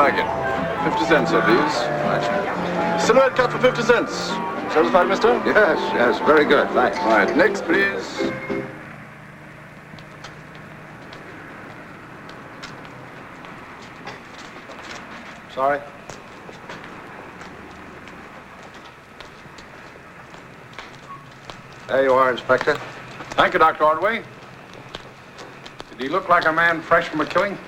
like it? 50 cents, sir, please. Right. Silhouette cut for 50 cents. Satisfied, mister? Yes, very good, thanks. All right, next, please. Sorry? There you are, Inspector. Thank you, Dr. Ordway. Did he look like a man fresh from a killing?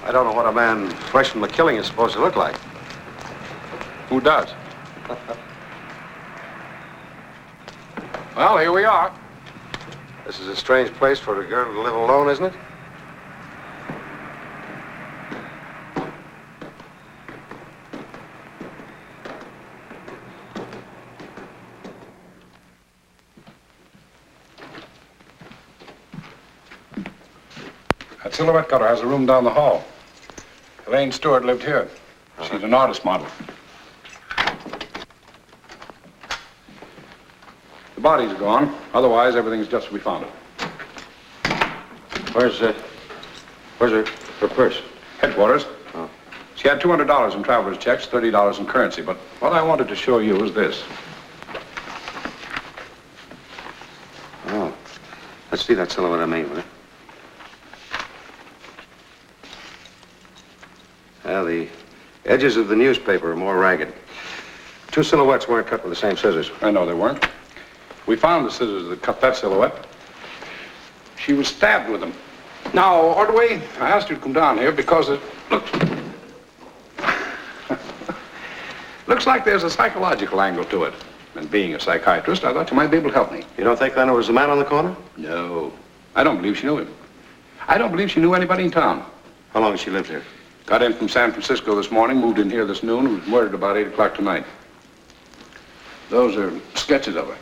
I don't know what a man fresh from the killing is supposed to look like. Who does? Well, here we are. This is a strange place for a girl to live alone, isn't it? That silhouette cutter has a room down the hall. Elaine Stewart lived here. She's an artist model. The body's gone. Otherwise, everything's just as we found it. Where's her purse? Headquarters. Oh. She had $200 in traveler's checks, $30 in currency. But what I wanted to show you is this. Oh. Let's see that silhouette I made, will you? Yeah, the edges of the newspaper are more ragged. Two silhouettes weren't cut with the same scissors. I know they weren't. We found the scissors that cut that silhouette. She was stabbed with them. Now, Ordway, I asked you to come down here because it looks like there's a psychological angle to it. And being a psychiatrist, I thought you might be able to help me. You don't think then it was the man on the corner? No. I don't believe she knew him. I don't believe she knew anybody in town. How long has she lived here? Got in from San Francisco this morning, moved in here this noon, was murdered about 8 o'clock tonight. Those are sketches of her.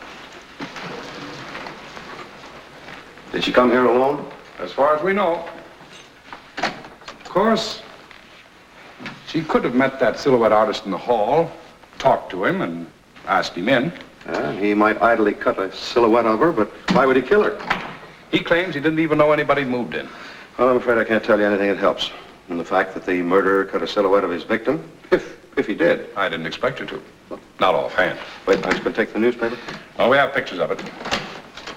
Did she come here alone? As far as we know. Of course, she could have met that silhouette artist in the hall, talked to him, and asked him in. He might idly cut a silhouette of her, but why would he kill her? He claims he didn't even know anybody moved in. Well, I'm afraid I can't tell you anything that helps. And the fact that the murderer cut a silhouette of his victim, if he did. I didn't expect you to. Not offhand. Wait, I just gonna take the newspaper? Oh, we have pictures of it.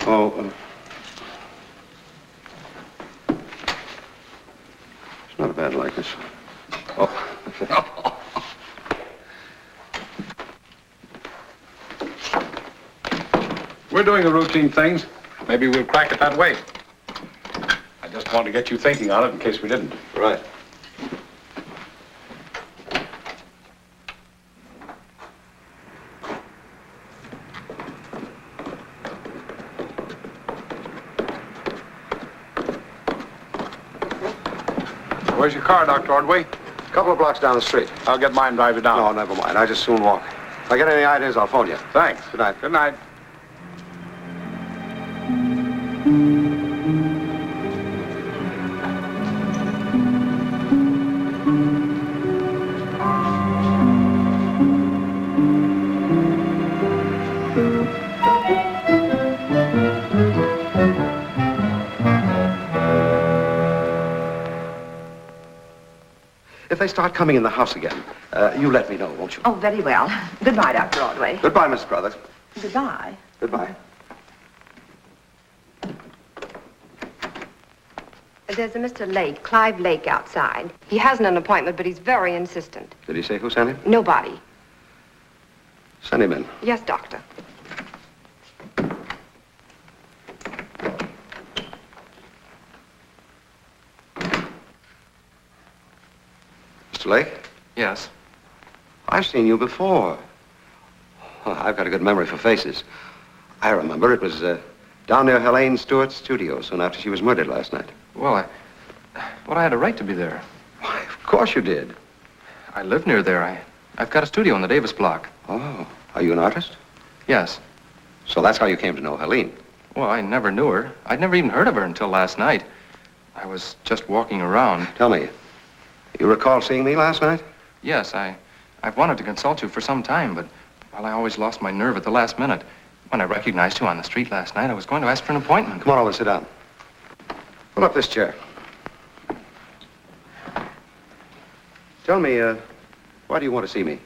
Oh, it's not a bad likeness. Oh. We're doing the routine things. Maybe we'll crack it that way. I just wanted to get you thinking on it in case we didn't. Right. Where's your car, Dr. Ordway? A couple of blocks down the street. I'll get mine and drive you down. No, never mind. I just soon walk. If I get any ideas, I'll phone you. Thanks. Good night. Good night. If they start coming in the house again, you let me know, won't you? Oh, very well. Goodbye, Dr. Ordway. Goodbye, Mrs. Crothers. Goodbye. Goodbye. There's a Mr. Lake, Clive Lake, outside. He hasn't an appointment, but he's very insistent. Did he say who sent him? Nobody. Send him in. Yes, doctor. Mr. Lake? Yes. I've seen you before. Oh, I've got a good memory for faces. I remember it was down near Elaine Stewart's studio soon after she was murdered last night. Well, I had a right to be there. Why, of course you did. I live near there. I've got a studio in the Davis block. Oh, are you an artist? Yes. So that's how you came to know Helene. Well, I never knew her. I'd never even heard of her until last night. I was just walking around. Tell me, you recall seeing me last night? Yes, I've wanted to consult you for some time, but, well, I always lost my nerve at the last minute. When I recognized you on the street last night, I was going to ask for an appointment. Come on over and sit down. Pull up this chair. Tell me, why do you want to see me?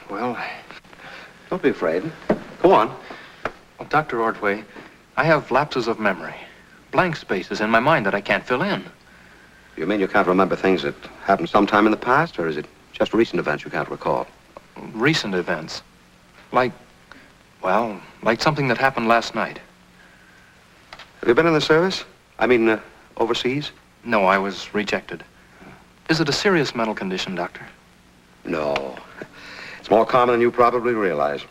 Well, Don't be afraid. Go on. Dr. Ordway, I have lapses of memory. Blank spaces in my mind that I can't fill in. You mean you can't remember things that happened sometime in the past, or is it just recent events you can't recall? Recent events. Like something that happened last night. Have you been in the service? I mean, overseas? No, I was rejected. Is it a serious mental condition, Doctor? No. It's more common than you probably realize.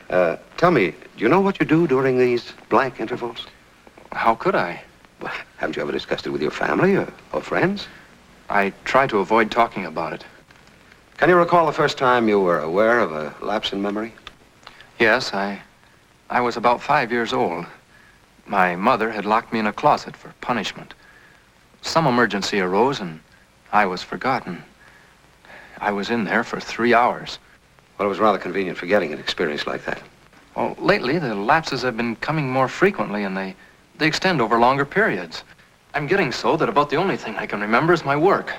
Tell me, do you know what you do during these blank intervals? How could I? Well, haven't you ever discussed it with your family or friends? I try to avoid talking about it. Can you recall the first time you were aware of a lapse in memory? Yes, I was about 5 years old. My mother had locked me in a closet for punishment. Some emergency arose and I was forgotten. I was in there for 3 hours. Well, it was rather convenient for getting an experience like that. Well, lately the lapses have been coming more frequently and they extend over longer periods. I'm getting so that about the only thing I can remember is my work.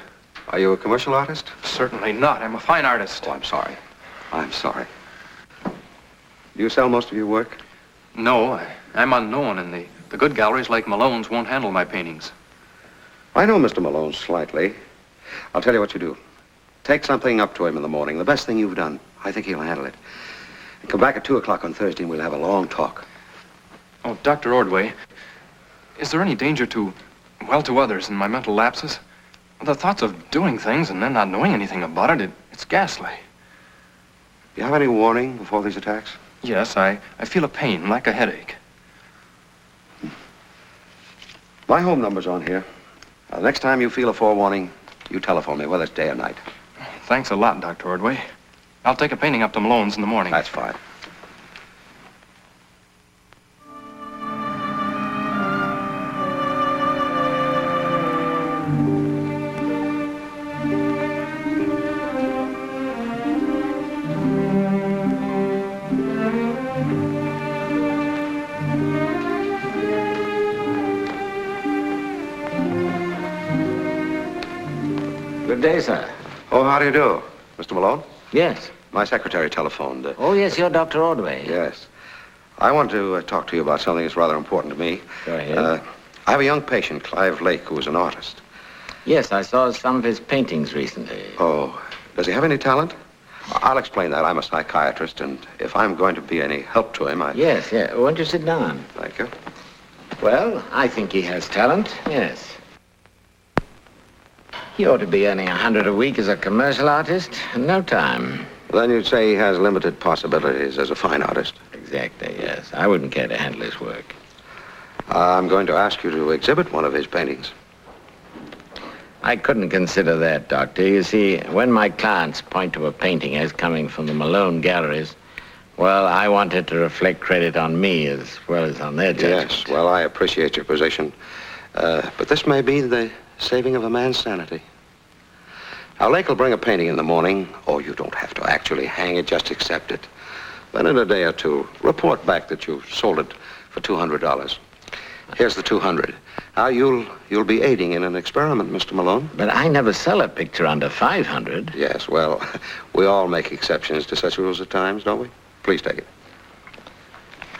Are you a commercial artist? Certainly not. I'm a fine artist. Oh, I'm sorry. I'm sorry. Do you sell most of your work? No, I'm unknown, and the good galleries like Malone's won't handle my paintings. I know Mr. Malone slightly. I'll tell you what you do. Take something up to him in the morning, the best thing you've done. I think he'll handle it. And come back at 2 o'clock on Thursday and we'll have a long talk. Oh, Dr. Ordway, is there any danger to others in my mental lapses? The thoughts of doing things and then not knowing anything about it, it's ghastly. Do you have any warning before these attacks? Yes, I feel a pain, like a headache. My home number's on here. The next time you feel a forewarning, you telephone me, whether it's day or night. Thanks a lot, Dr. Ordway. I'll take a painting up to Malone's in the morning. That's fine. Good day, sir. Oh, how do you do? Mr. Malone? Yes. My secretary telephoned. Oh, yes, you're Dr. Ordway. Yes. I want to talk to you about something that's rather important to me. Go ahead. I have a young patient, Clive Lake, who is an artist. Yes, I saw some of his paintings recently. Oh, does he have any talent? I'll explain that. I'm a psychiatrist, and if I'm going to be any help to him, Yes, yeah. Won't you sit down? Thank you. Well, I think he has talent, yes. He ought to be earning $100 a week as a commercial artist in no time. Then you'd say he has limited possibilities as a fine artist. Exactly, yes. I wouldn't care to handle his work. I'm going to ask you to exhibit one of his paintings. I couldn't consider that, Doctor. You see, when my clients point to a painting as coming from the Malone galleries, well, I want it to reflect credit on me as well as on their judgment. Yes, well, I appreciate your position. But this may be the saving of a man's sanity. Now, Lake will bring a painting in the morning, or you don't have to actually hang it, just accept it. Then in a day or two, report back that you sold it for $200. Here's the $200. Now, you'll be aiding in an experiment, Mr. Malone. But I never sell a picture under $500. Yes, well, we all make exceptions to such rules at times, don't we? Please take it.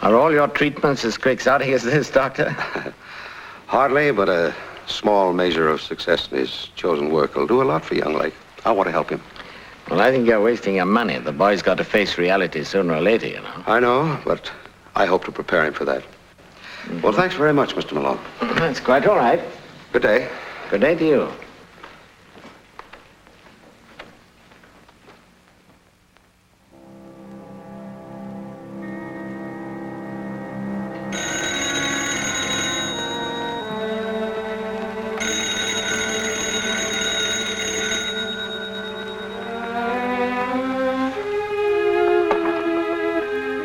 Are all your treatments as quixotic as this, Doctor? Hardly, but a small measure of success in his chosen work will do a lot for young Lake. I want to help him. Well, I think you're wasting your money. The boy's got to face reality sooner or later, you know. I know, but I hope to prepare him for that. Well, thanks very much, Mr. Malone. That's quite all right. Good day. Good day to you.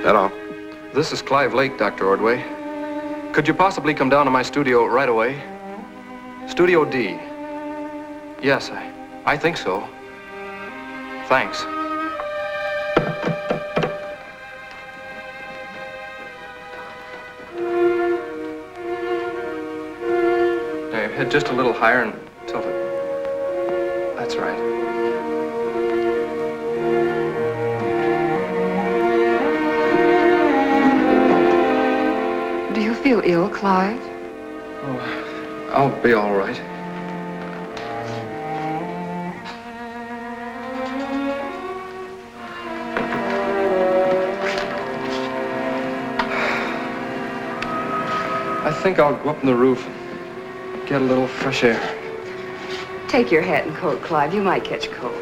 Hello. This is Clive Lake, Dr. Ordway. Could you possibly come down to my studio right away? Studio D. Yes, I think so. Thanks. Head just a little higher and tilt it. That's right. Do you feel ill, Clive? Oh, I'll be all right. I think I'll go up on the roof and get a little fresh air. Take your hat and coat, Clive. You might catch cold.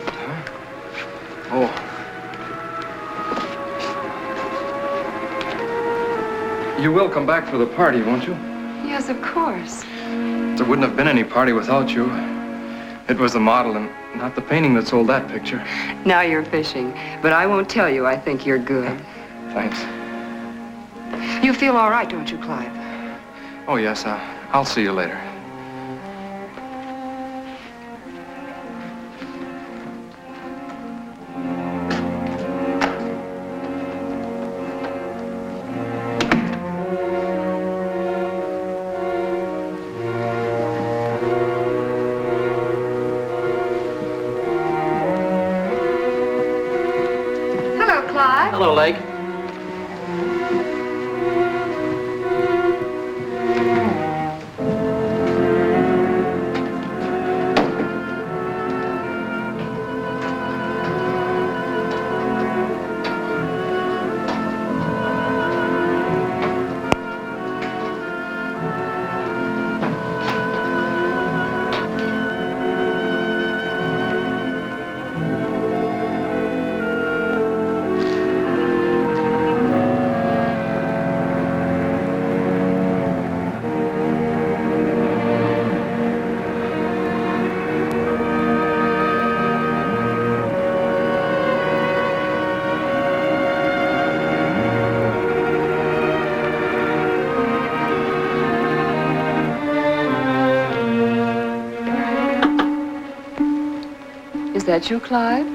Oh. You will come back for the party, won't you? Yes, of course. There wouldn't have been any party without you. It was the model and not the painting that sold that picture. Now you're fishing, but I won't tell you I think you're good. Thanks. You feel all right, don't you, Clive? Oh, yes, I'll see you later. Hello, Clive. Hello, Lake. Is that you, Clive?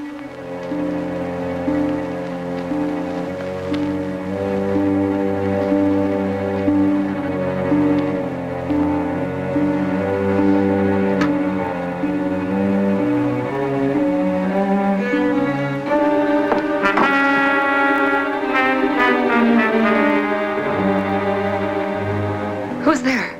Who's there?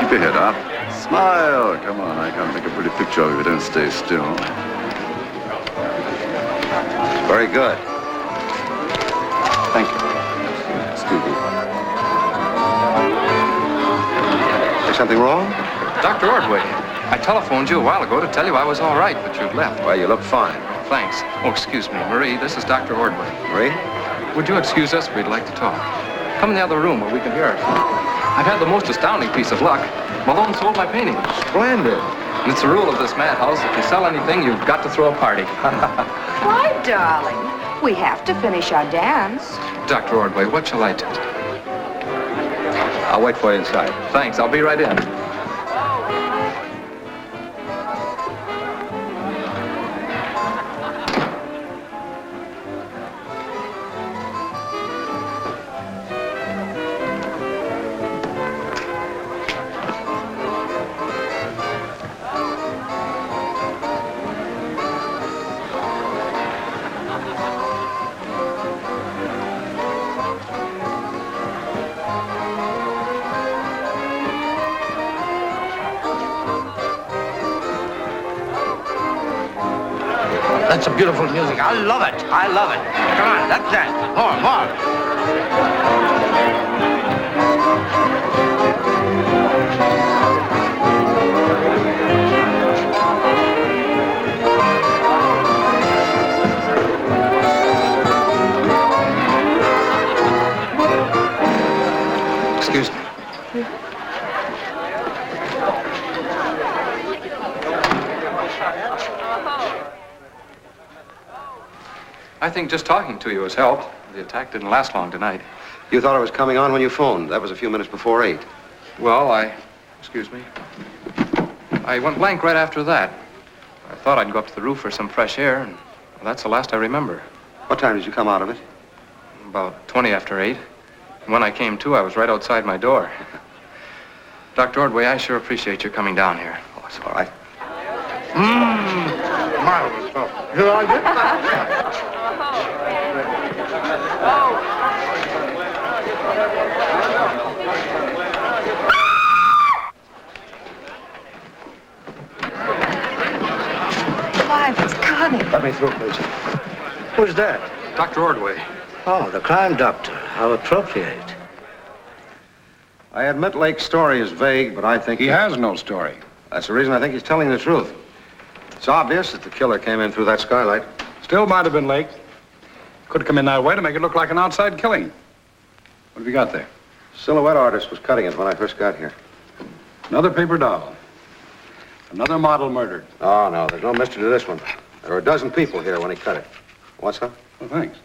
Keep your head up. Smile. Come on, I can't take a pretty picture of you if you don't stay still. Very good. Thank you. Excuse me. Is something wrong? Dr. Ordway, I telephoned you a while ago to tell you I was all right, but you'd left. Well, you look fine. Thanks. Oh, excuse me. Marie, this is Dr. Ordway. Marie? Would you excuse us? We'd like to talk. Come in the other room where we can hear it. I've had the most astounding piece of luck. Malone sold my painting. Splendid. And it's the rule of this madhouse, if you sell anything, you've got to throw a party. Clive, darling, we have to finish our dance. Dr. Ordway, what shall I do? I'll wait for you inside. Thanks, I'll be right in. That's some beautiful music. I love it. I love it. Come on, that's that. More. Excuse me. I think just talking to you has helped. The attack didn't last long tonight. You thought I was coming on when you phoned. That was a few minutes before 8. Well, excuse me. I went blank right after that. I thought I'd go up to the roof for some fresh air, and that's the last I remember. What time did you come out of it? About 20 after 8. And when I came to, I was right outside my door. Dr. Ordway, I sure appreciate your coming down here. Oh, it's all right. Marvelous stuff. You like it? Clive, it's Connie. Let me through, please. Who's that? Dr. Ordway. Oh, the crime doctor. How appropriate. I admit Lake's story is vague, but I think He has no story. that's the reason I think he's telling the truth. It's obvious that the killer came in through that skylight. Still might have been Lake. Could have come in that way to make it look like an outside killing. What have you got there? Silhouette artist was cutting it when I first got here. Another paper doll. Another model murdered. Oh, no, there's no mystery to this one. There were a dozen people here when he cut it. Want some? Well, thanks.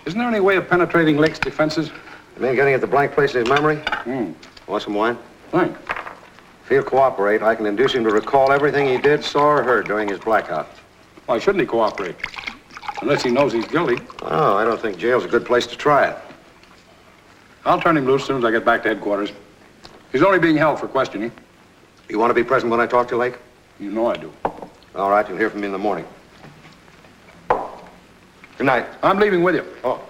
Isn't there any way of penetrating Lake's defenses? You mean getting at the blank place in his memory? Hmm. Want some wine? Thanks. If he'll cooperate, I can induce him to recall everything he did, saw, or heard during his blackout. Why shouldn't he cooperate? Unless he knows he's guilty. Oh, I don't think jail's a good place to try it. I'll turn him loose as soon as I get back to headquarters. He's only being held for questioning. You want to be present when I talk to Lake? You know I do. All right, you'll hear from me in the morning. Good night. I'm leaving with you. Oh.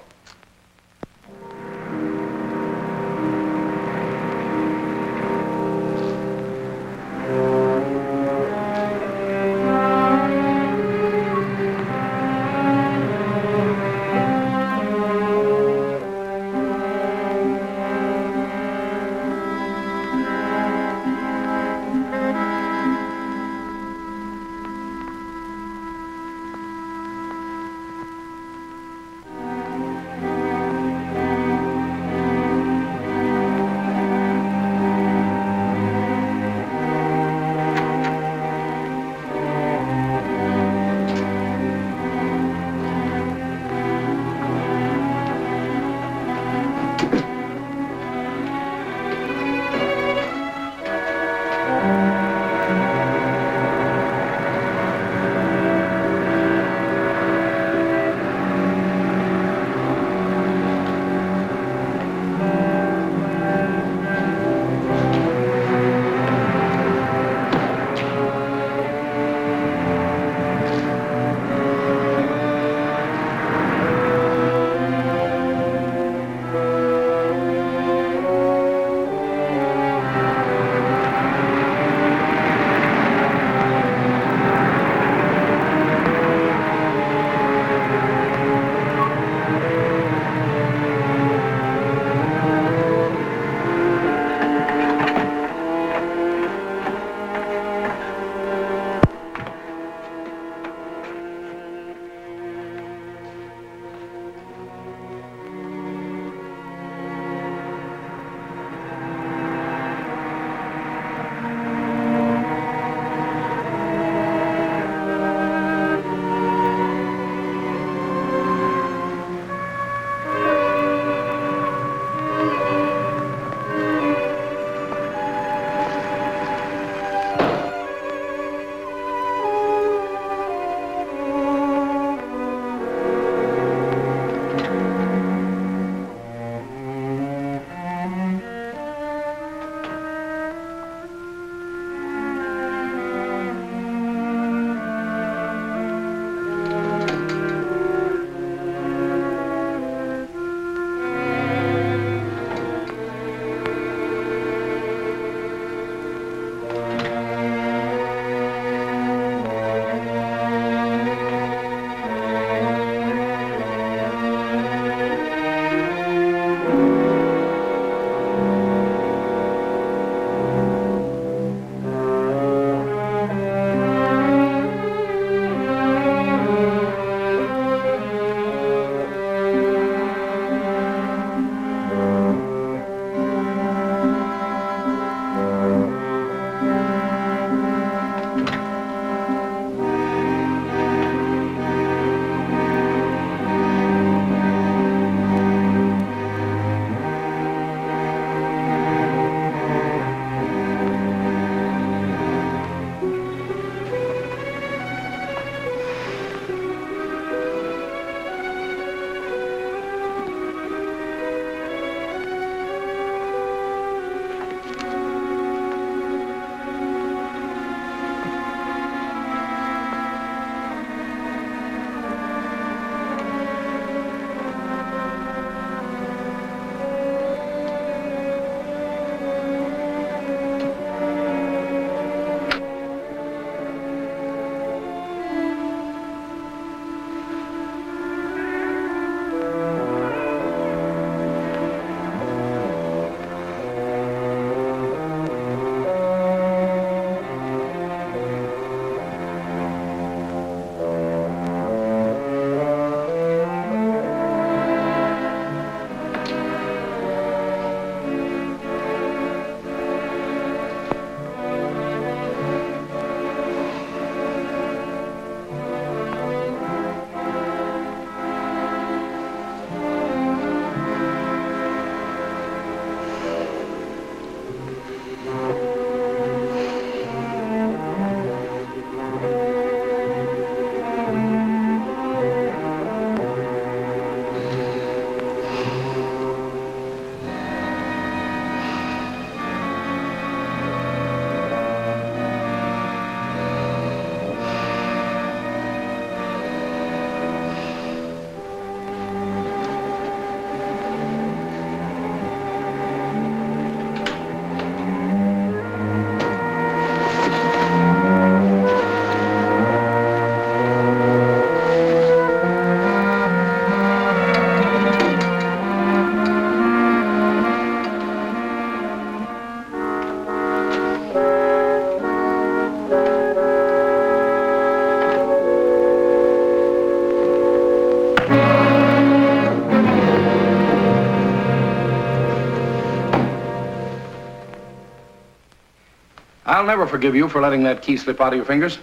never forgive you for letting that key slip out of your fingers.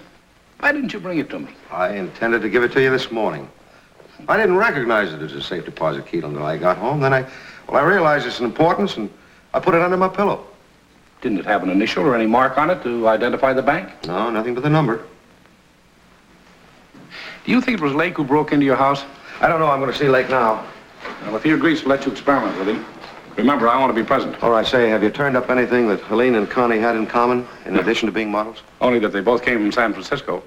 Why didn't you bring it to me? I intended to give it to you this morning. I didn't recognize it as a safe deposit key until I got home. Then I realized its importance, and I put it under my pillow. Didn't it have an initial or any mark on it to identify the bank? No, nothing but the number. Do you think it was Lake who broke into your house? I don't know. I'm going to see Lake now. Well, if he agrees to let you experiment with him, remember, I want to be present. All right, say, have you turned up anything that Helene and Connie had in common, in addition to being models? Only that they both came from San Francisco.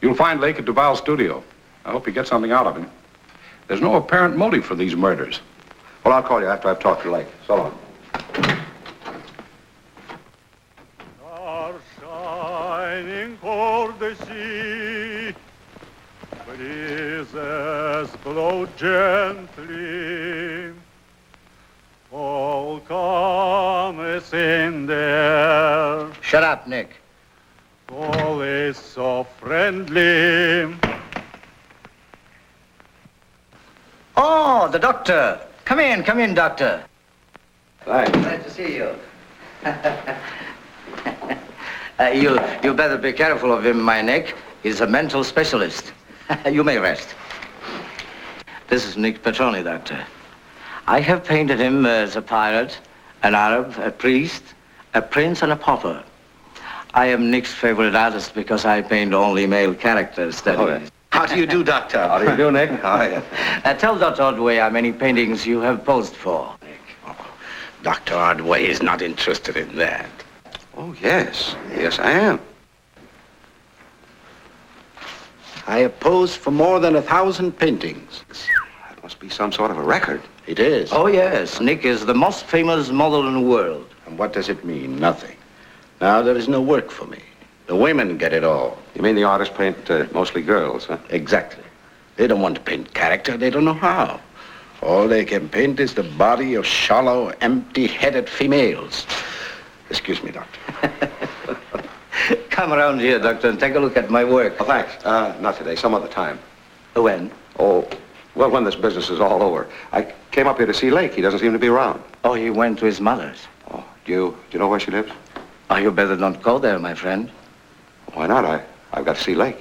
You'll find Lake at Duval's studio. I hope you get something out of him. There's no apparent motive for these murders. Well, I'll call you after I've talked to Lake. So long. Are shining o'er the sea, breezes blow gently, all calm is in there. Shut up, Nick. All is so friendly. Oh, the doctor. Come in, doctor. Thanks. Glad to see you. You better be careful of him, my Nick. He's a mental specialist. You may rest. This is Nick Petroni, doctor. I have painted him as a pirate, an Arab, a priest, a prince, and a pauper. I am Nick's favorite artist because I paint only male characters. How do you do, doctor? How do you do, Nick? How are you? Tell Dr. Ordway how many paintings you have posed for. Nick. Oh, Dr. Ordway is not interested in that. Oh, yes. Yes, I am. I have posed for more than 1,000 paintings. That must be some sort of a record. It is. Oh, yes. Nick is the most famous model in the world. And what does it mean? Nothing. Now there is no work for me. The women get it all. You mean the artists paint mostly girls, huh? Exactly. They don't want to paint character. They don't know how. All they can paint is the body of shallow, empty-headed females. Excuse me, doctor. Come around here, doctor, and take a look at my work. Oh, thanks. Not today. Some other time. When? Oh, well, when this business is all over. I came up here to see Lake. He doesn't seem to be around. Oh, he went to his mother's. Oh, do you know where she lives? Oh, you better not go there, my friend. Why not? I've got to see Lake.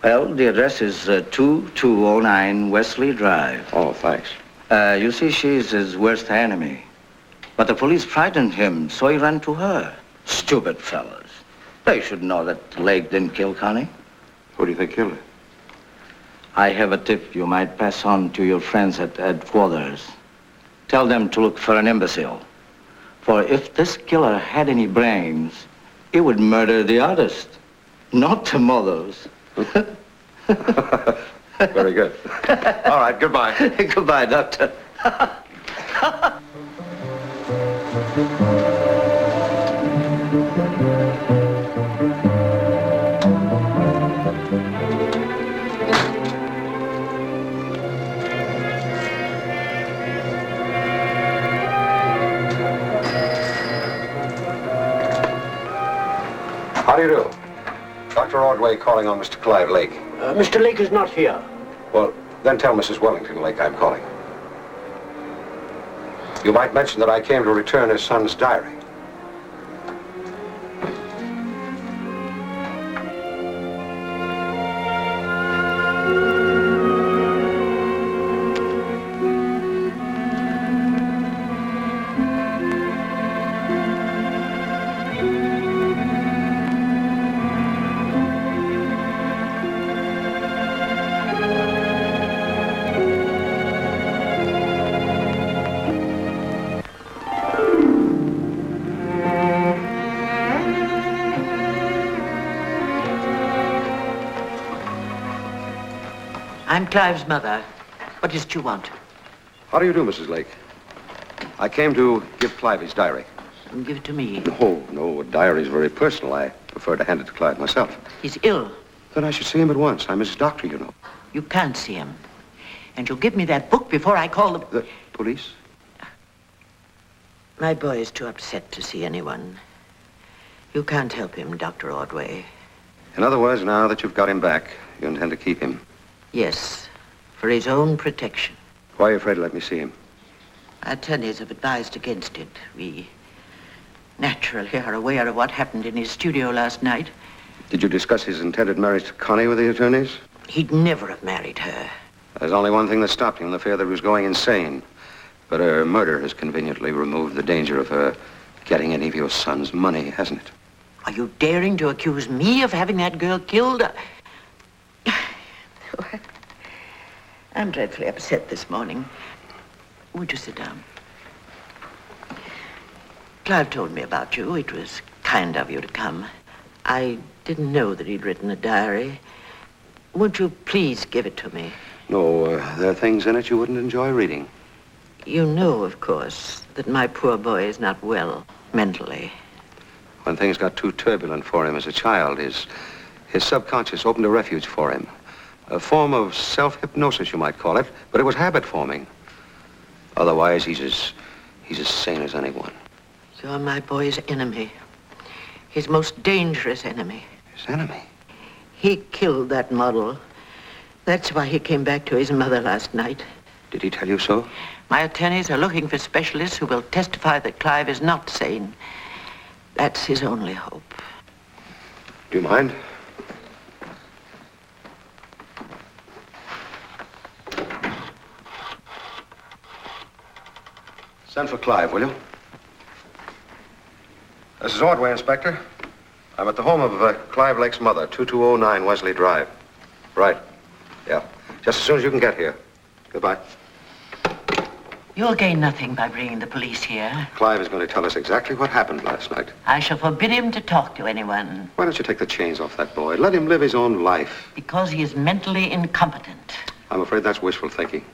Well, the address is 2209 Wesley Drive. Oh, thanks. You see, she's his worst enemy. But the police frightened him, so he ran to her. Stupid fellas. They should know that Lake didn't kill Connie. Who do you think killed her? I have a tip you might pass on to your friends at headquarters. Tell them to look for an imbecile. For if this killer had any brains, he would murder the artist, not the models. Very good. All right, goodbye. Goodbye, doctor. How do you do? Dr. Ordway calling on Mr. Clive Lake. Mr. Lake is not here. Well, then tell Mrs. Wellington Lake I'm calling. You might mention that I came to return his son's diary. I'm Clive's mother. What is it you want? How do you do, Mrs. Lake? I came to give Clive his diary. Give it to me. No, a diary is very personal. I prefer to hand it to Clive myself. He's ill. Then I should see him at once. I'm his doctor, you know. You can't see him. And you'll give me that book before I call the police? My boy is too upset to see anyone. You can't help him, Dr. Ordway. In other words, now that you've got him back, you intend to keep him. Yes, for his own protection. Why are you afraid to let me see him? Our attorneys have advised against it. We Naturally, you're aware of what happened in his studio last night. Did you discuss his intended marriage to Connie with the attorneys? He'd never have married her. There's only one thing that stopped him, the fear that he was going insane. But her murder has conveniently removed the danger of her getting any of your son's money, hasn't it? Are you daring to accuse me of having that girl killed? I'm dreadfully upset this morning. Would you sit down? Clive told me about you. It was kind of you to come. I didn't know that he'd written a diary. Won't you please give it to me? No, there are things in it you wouldn't enjoy reading. You know, of course, that my poor boy is not well mentally. When things got too turbulent for him as a child, his subconscious opened a refuge for him. A form of self-hypnosis, you might call it, but it was habit-forming. Otherwise, he's as sane as anyone. You're my boy's enemy. His most dangerous enemy. His enemy? He killed that model. That's why he came back to his mother last night. Did he tell you so? My attorneys are looking for specialists who will testify that Clive is not sane. That's his only hope. Do you mind? Send for Clive, will you? This is Ordway, Inspector. I'm at the home of Clive Lake's mother, 2209 Wesley Drive. Right. Yeah. Just as soon as you can get here. Goodbye. You'll gain nothing by bringing the police here. Clive is going to tell us exactly what happened last night. I shall forbid him to talk to anyone. Why don't you take the chains off that boy? Let him live his own life. Because he is mentally incompetent. I'm afraid that's wishful thinking.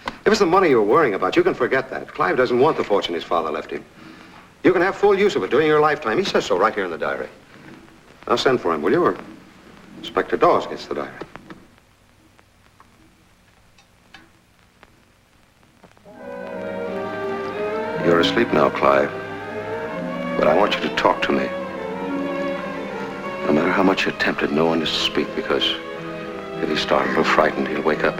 If it's the money you're worrying about, you can forget that. Clive doesn't want the fortune his father left him. You can have full use of it during your lifetime. He says so right here in the diary. Now send for him, will you? Or Inspector Dawes gets the diary. You're asleep now, Clive. But I want you to talk to me. No matter how much you're tempted, no one is to speak, because if he's startled or frightened, he'll wake up.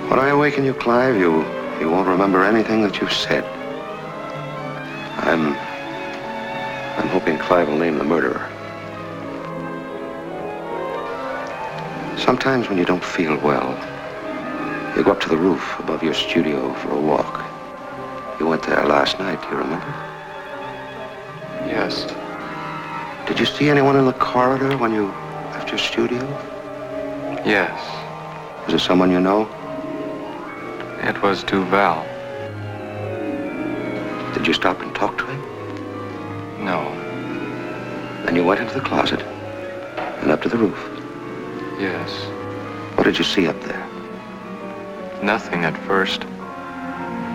When I awaken you, Clive, you won't remember anything that you've said. I'm hoping Clive will name the murderer. Sometimes when you don't feel well, you go up to the roof above your studio for a walk. You went there last night, do you remember? Yes. Did you see anyone in the corridor when you left your studio? Yes. Was it someone you know? It was Duval. Did you stop and talk to him? No. Then you went into the closet and up to the roof. Yes. What did you see up there? Nothing at first.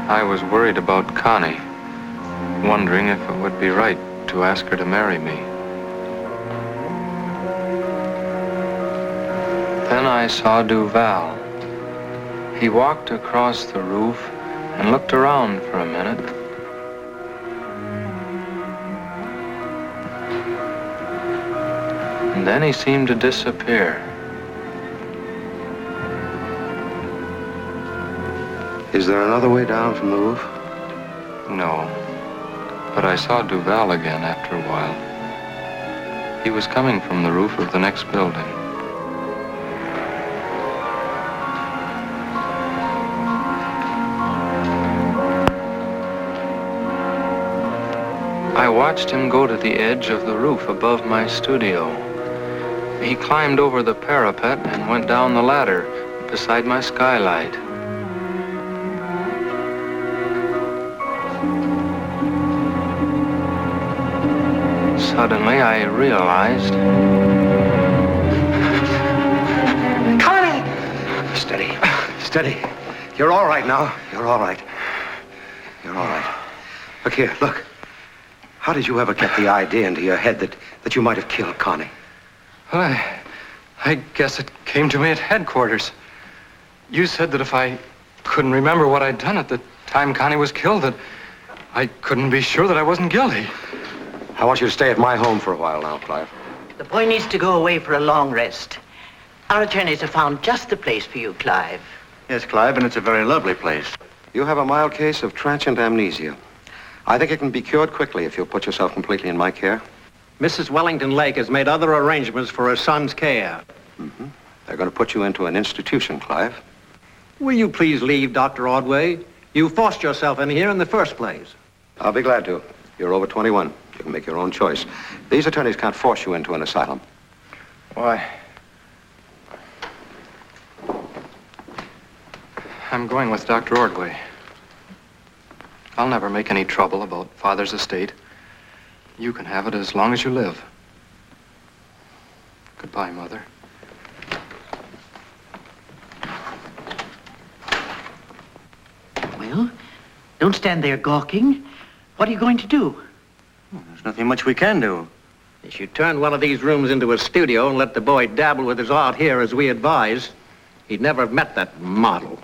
I was worried about Connie, wondering if it would be right to ask her to marry me. Then I saw Duval. He walked across the roof and looked around for a minute. And then he seemed to disappear. Is there another way down from the roof? No. But I saw Duval again after a while. He was coming from the roof of the next building. I watched him go to the edge of the roof above my studio. He climbed over the parapet and went down the ladder beside my skylight. Suddenly, I realized... Connie! Steady. Steady. You're all right now. You're all right. You're all right. Look here, look. How did you ever get the idea into your head that you might have killed Connie? Well, I guess it came to me at headquarters. You said that if I couldn't remember what I'd done at the time Connie was killed, that I couldn't be sure that I wasn't guilty. I want you to stay at my home for a while now, Clive. The boy needs to go away for a long rest. Our attorneys have found just the place for you, Clive. Yes, Clive, and it's a very lovely place. You have a mild case of transient amnesia. I think it can be cured quickly if you'll put yourself completely in my care. Mrs. Wellington Lake has made other arrangements for her son's care. They're going to put you into an institution, Clive. Will you please leave, Dr. Ordway? You forced yourself in here in the first place. I'll be glad to. You're over 21. You can make your own choice. These attorneys can't force you into an asylum. Why? I'm going with Dr. Ordway. I'll never make any trouble about Father's estate. You can have it as long as you live. Goodbye, Mother. Well, don't stand there gawking. What are you going to do? There's nothing much we can do. If you turn one of these rooms into a studio and let the boy dabble with his art here as we advise, he'd never have met that model.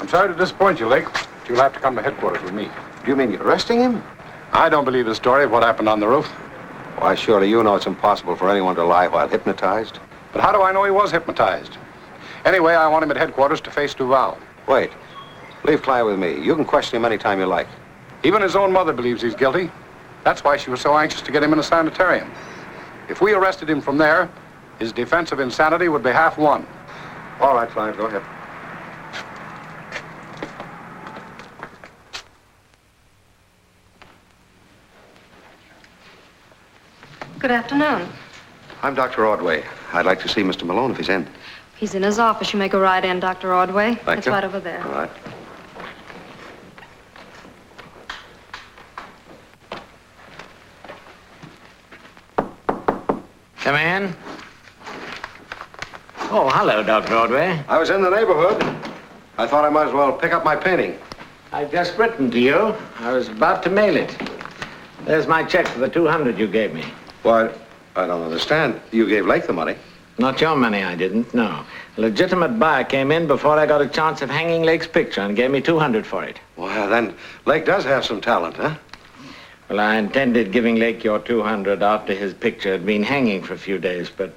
I'm sorry to disappoint you, Lake, but you'll have to come to headquarters with me. Do you mean you're arresting him? I don't believe the story of what happened on the roof. Why, surely you know it's impossible for anyone to lie while hypnotized. But how do I know he was hypnotized? Anyway, I want him at headquarters to face Duval. Wait. Leave Clive with me. You can question him any time you like. Even his own mother believes he's guilty. That's why she was so anxious to get him in a sanitarium. If we arrested him from there, his defense of insanity would be half won. All right, Clive, go ahead. Good afternoon. I'm Dr. Ordway. I'd like to see Mr. Malone if he's in. He's in his office. You make a right in, Dr. Ordway. Thank It's you. right over there. All right. Come in. Oh, hello, Dr. Ordway. I was in the neighborhood. I thought I might as well pick up my painting. I've just written to you. I was about to mail it. There's my check for the 200 you gave me. Why, I don't understand. You gave Lake the money. Not your money, I didn't, no. A legitimate buyer came in before I got a chance of hanging Lake's picture and gave me 200 for it. Well, then Lake does have some talent, huh? Well, I intended giving Lake your 200 after his picture had been hanging for a few days, but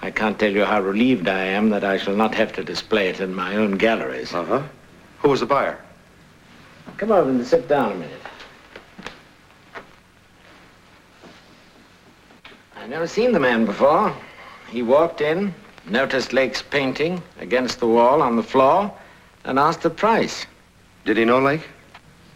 I can't tell you how relieved I am that I shall not have to display it in my own galleries. Uh-huh. Who was the buyer? Come over and sit down a minute. I've never seen the man before. He walked in, noticed Lake's painting against the wall on the floor, and asked the price. Did he know Lake?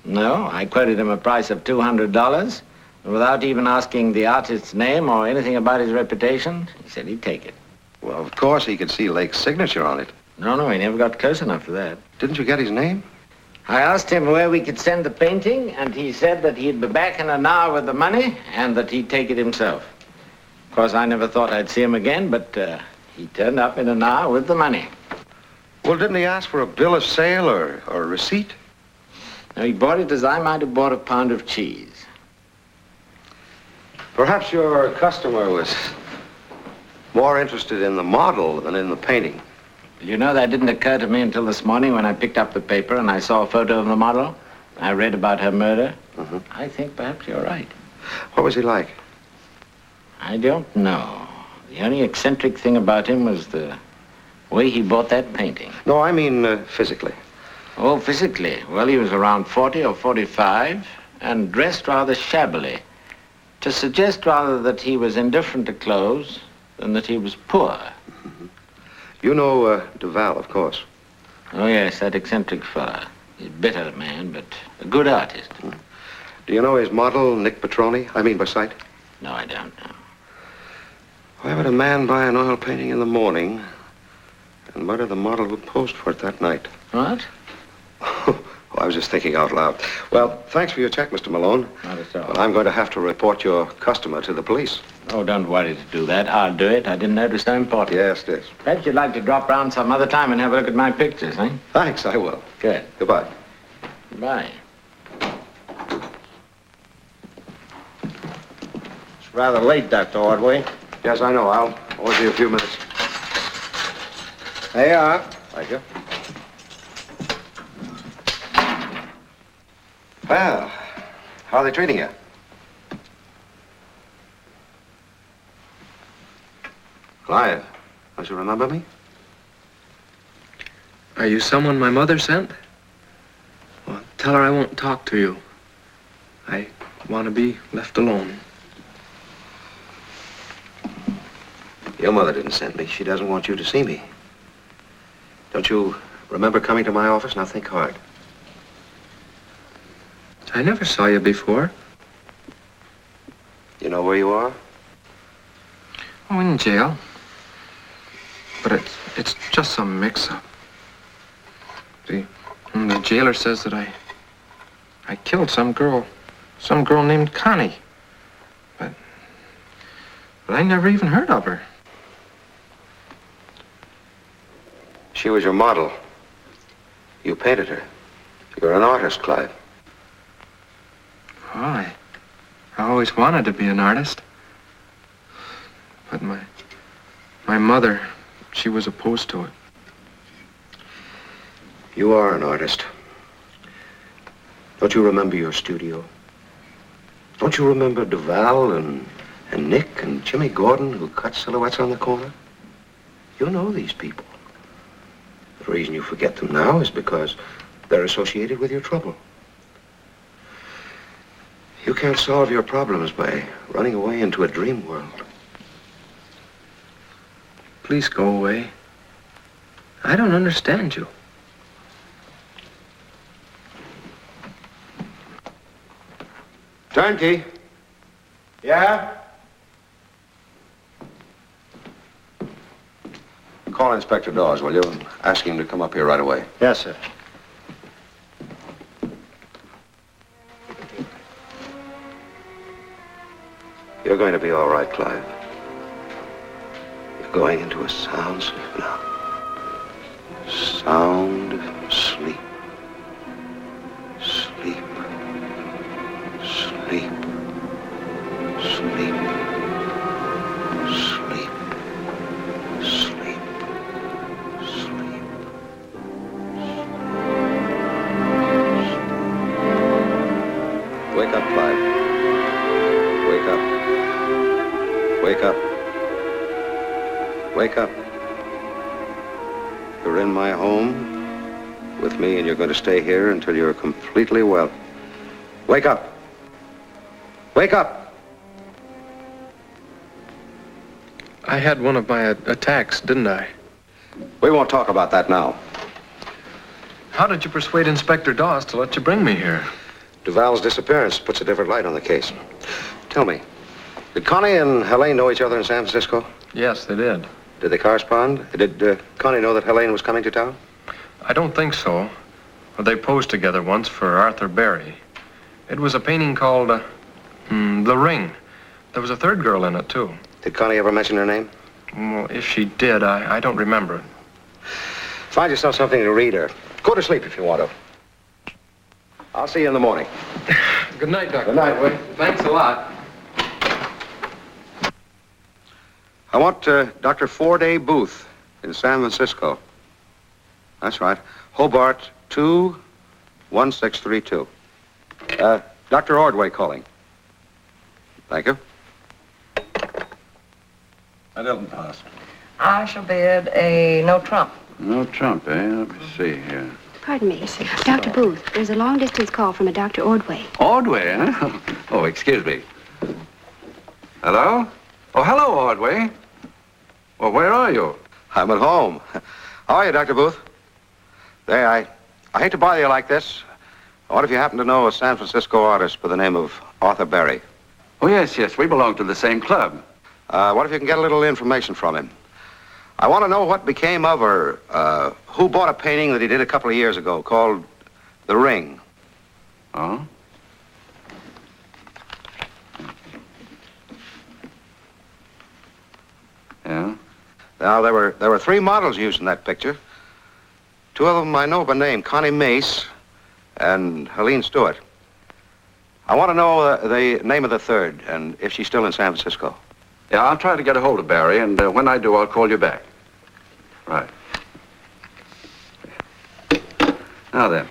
No, I quoted him a price of $200, and without even asking the artist's name or anything about his reputation, he said he'd take it. Well, of course he could see Lake's signature on it. No, he never got close enough for that. Didn't you get his name? I asked him where we could send the painting, and he said that he'd be back in an hour with the money, and that he'd take it himself. Of course, I never thought I'd see him again, but he turned up in an hour with the money. Well, didn't he ask for a bill of sale or a receipt? No, he bought it as I might have bought a pound of cheese. Perhaps your customer was more interested in the model than in the painting. You know, that didn't occur to me until this morning when I picked up the paper and I saw a photo of the model. I read about her murder. Mm-hmm. I think perhaps you're right. What was he like? I don't know. The only eccentric thing about him was the way he bought that painting. No, I mean physically. Oh, physically. Well, he was around 40 or 45 and dressed rather shabbily. To suggest rather that he was indifferent to clothes than that he was poor. Mm-hmm. You know Duval, of course. Oh, yes, that eccentric fella. He's a bitter man, but a good artist. Mm. Do you know his model, Nick Petroni? I mean by sight? No, I don't know. Why would a man buy an oil painting in the morning and murder the model who posed for it that night? What? Oh, I was just thinking out loud. Well, thanks for your check, Mr. Malone. Not at all. Well, I'm going to have to report your customer to the police. Oh, don't worry to do that. I'll do it. I didn't know it was so important. Yes, it is. Perhaps you'd like to drop round some other time and have a look at my pictures, eh? Thanks, I will. Good. Goodbye. Goodbye. It's rather late, Dr. Ordway. Yes, I know. I'll only be a few minutes. There you are. Thank you. Well, how are they treating you? Clive, don't you remember me? Are you someone my mother sent? What? tell her I won't talk to you. I want to be left alone. Your mother didn't send me. She doesn't want you to see me. Don't you remember coming to my office? Now think hard. I never saw you before. You know where you are? Oh, in jail. But it's just some mix-up. The jailer says that I killed some girl named Connie. But I never even heard of her. She was your model. You painted her. You're an artist, Clive. Oh, I always wanted to be an artist. But my mother, she was opposed to it. You are an artist. Don't you remember your studio? Don't you remember Duval and Nick and Jimmy Gordon who cut silhouettes on the corner? You know these people. The reason you forget them now is because they're associated with your trouble. You can't solve your problems by running away into a dream world. Please go away. I don't understand you. Turnkey. Yeah? Call Inspector Dawes, will you? And ask him to come up here right away. Yes, sir. You're going to be all right, Clive. You're going into a sound sleep now. Sound sleep. Sleep. Sleep. Sleep. Sleep. Sleep. Sleep. Wake up, Clive. Wake up. Wake up. Wake up. You're in my home with me, and you're going to stay here until you're completely well. Wake up. Wake up. I had one of my attacks, didn't I? We won't talk about that now. How did you persuade Inspector Dawes to let you bring me here? Duval's disappearance puts a different light on the case. Tell me, did Connie and Helene know each other in San Francisco? Yes, they did. Did they correspond? Did Connie know that Helene was coming to town? I don't think so. Well, they posed together once for Arthur Berry. It was a painting called The Ring. There was a third girl in it, too. Did Connie ever mention her name? Well, if she did, I don't remember it. Find yourself something to read or go to sleep if you want to. I'll see you in the morning. Good night, Doctor. Good night, Wade. Thanks a lot. I want Dr. Ford A. Booth in San Francisco. That's right. Hobart 21632. Dr. Ordway calling. Thank you. That doesn't pass. I shall bid a no trump. No trump, eh? Let me see here. Pardon me, Dr. Booth. There's a long-distance call from a Dr. Ordway. Ordway, huh? Oh, excuse me. Hello? Oh, hello, Ordway. Well, where are you? I'm at home. How are you, Dr. Booth? There, I hate to bother you like this. I wonder if you happen to know a San Francisco artist by the name of Arthur Berry. Oh, yes, we belong to the same club. What if you can get a little information from him? I want to know what became of her, who bought a painting that he did a couple of years ago called The Ring. Oh? Yeah? Now, there were 3 models used in that picture. 2 of them I know by name, Connie Mace and Helene Stewart. I want to know the name of the third and if she's still in San Francisco. Yeah, I'll try to get a hold of Barry, and when I do, I'll call you back. Right. Now then.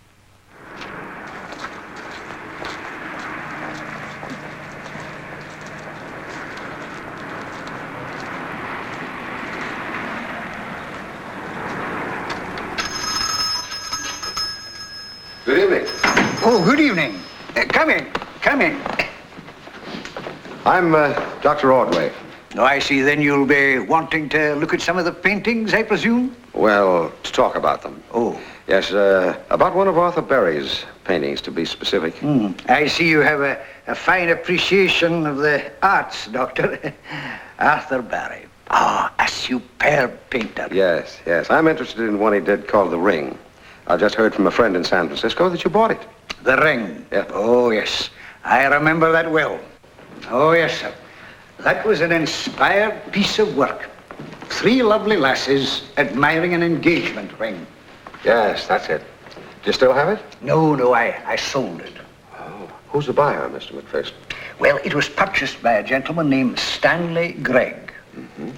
Good evening. Oh, good evening. Come in. Come in. I'm Dr. Ordway. Oh, I see. Then you'll be wanting to look at some of the paintings, I presume? Well, to talk about them. Oh. Yes, about one of Arthur Berry's paintings, to be specific. I see you have a fine appreciation of the arts, Doctor. Arthur Berry. Ah, a superb painter. Yes, yes. I'm interested in one he did called The Ring. I just heard from a friend in San Francisco that you bought it. The Ring? Yeah. Oh, yes. I remember that well. Oh, yes, sir. That was an inspired piece of work. 3 lovely lasses admiring an engagement ring. Yes, that's it. Do you still have it? No, I sold it. Oh. Who's the buyer, Mr. McPherson? Well, it was purchased by a gentleman named Stanley Gregg. Mm-hmm. Do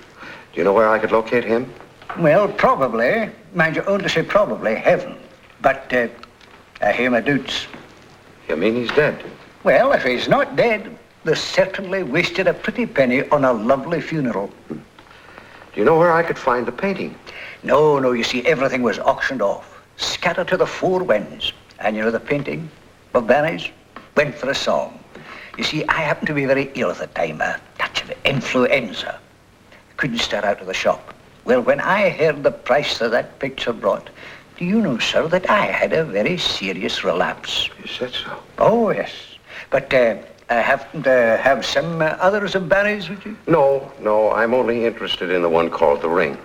you know where I could locate him? Well, probably. Mind you, only say probably, heaven. But, I hear my doubts. You mean he's dead? Well, if he's not dead, they certainly wasted a pretty penny on a lovely funeral. Do you know where I could find the painting? No, you see, everything was auctioned off, scattered to the 4 winds. And you know the painting, of Berry's, went for a song. You see, I happened to be very ill at the time, a touch of influenza. Couldn't stir out of the shop. Well, when I heard the price that picture brought, do you know, sir, that I had a very serious relapse? You said so. Oh, yes. But I happen to have some others of Berry's with you? No, I'm only interested in the one called The Ring.